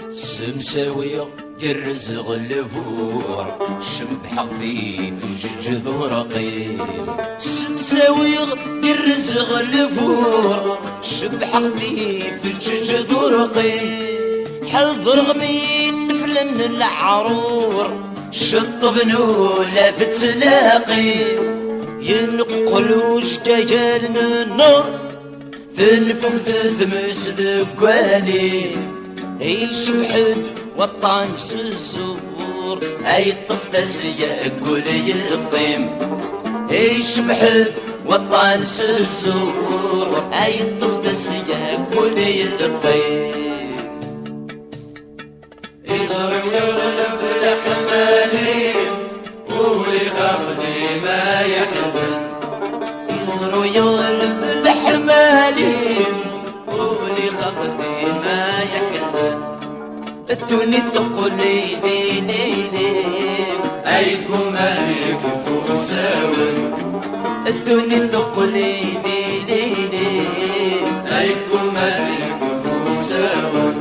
سمساوية يرز غلبور شبح خفيف جذور قيم. سمساوية يرز غلبور شبح خفيف جذور قيم. حضر غمين فلن العرور شطب نولا في تلاقي. ينقل وش كاين النور ثنفذ ثمس ذكوالي. عيش بحد وطان في الزور اي الطفل ياكل يقيم. عيش بحد وطان في الزور اي الطفل ياكل يقيم. يصرم يغلب الحمالي ولي خفني ما يحزن. يصرم يغلب الحمالي ولي خفني ما يحزن. الدنيا ثقلي ديني ايكم مالك فوساون. الدنيا ثقلي ديني ايكم مالك فوساون.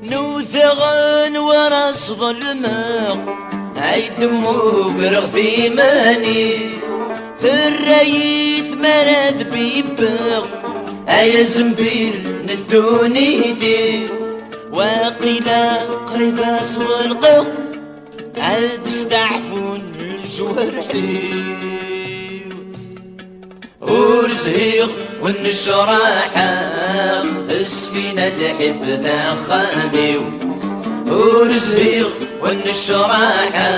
نوثغن ورا ظلمه هاي دمو برغ ماني. في الريث مرض بيبغ هاي زنبيل ندوني ذي. وقيلا قريبا صغلقو عاد استعفون الجوارحي. ورزيغ والنشراحة السفينة الحفظ خامي. ورزيغ والنشراحة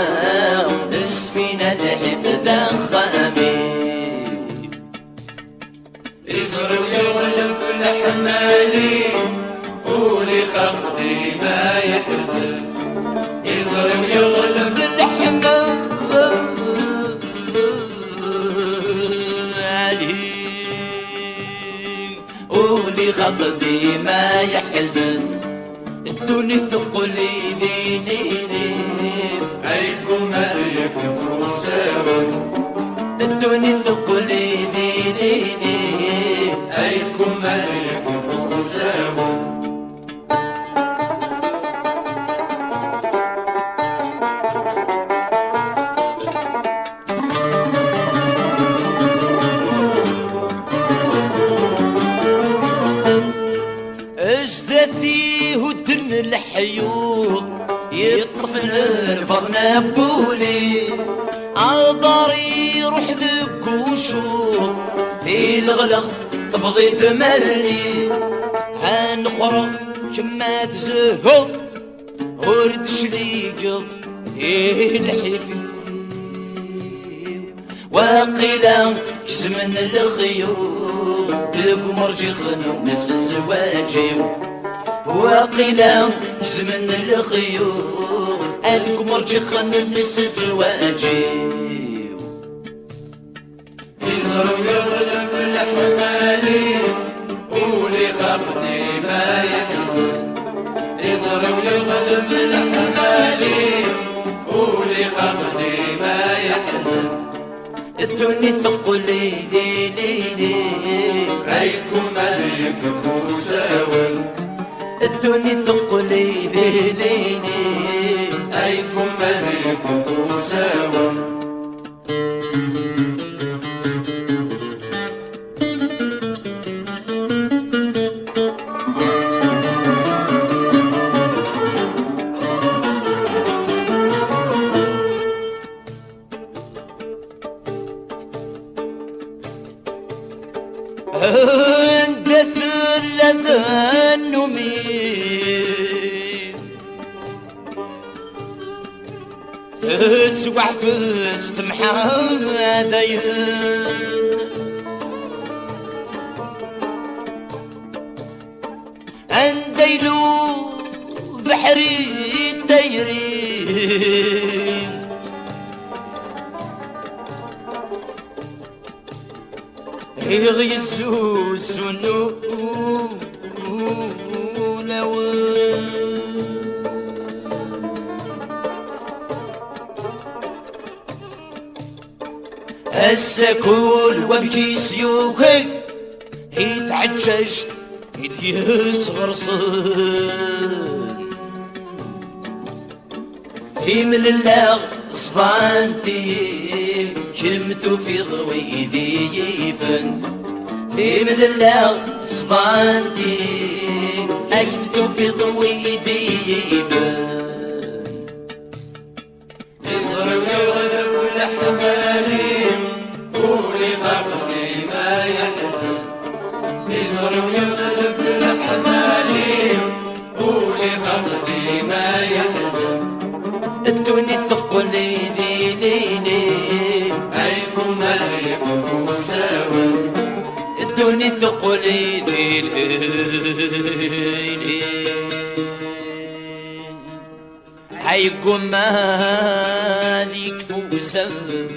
السفينة الحفظ خامي. يصرم يغلب الحمالي ولي خفني ما يحزن. يصرم يغلب الحمالي ولي خفني ما يحزن. الدنيا ثقلي ديني ايكم مالك فوساون. الدنيا ثقلي ديني ايكم مالك فوساون. ازدثي هدن الحيوط يطفن الفضنا بولي. عالضاري روح ذك وشوط في الغلق تبضي ثمرني. هنخرج كما تزهو ورد شليق الحفي. وقيلا كزمن الخيوط دك مرجي خنم نس الزواجي. وقيلا كزمن الخيوط دك مرجي خنم نس الزواجي. يصرم يغلب الحمالي ولي خفني ما يحزن. يصرم يغلب الحمالي ولي خفني ما يحزن. الدنيا ثقلي ديني ايكم مالك فوساون. الدنيا ثقلي ديني ايكم مالك فوساون. عند ثلاثة نميل تسوع في استمحى ذاين. عنديلو بحري تيرين يغيزو سنو لو السكول وبكي سيوكي يتعججت يصغر صن في من الله صفانتي كمتو في ضوي ديفن في من الله صفانتي أكمتو في ضوي ديفن يصر ويغلب الحمالي قولي خلقي ما يحزن يصر ويغلب الحمالي قولي خلقي ما يحزن الدنيا ثقلي ليلي أيكم ملك فوساون الدنيا ثقلي ليلي حيكم مالك فوساون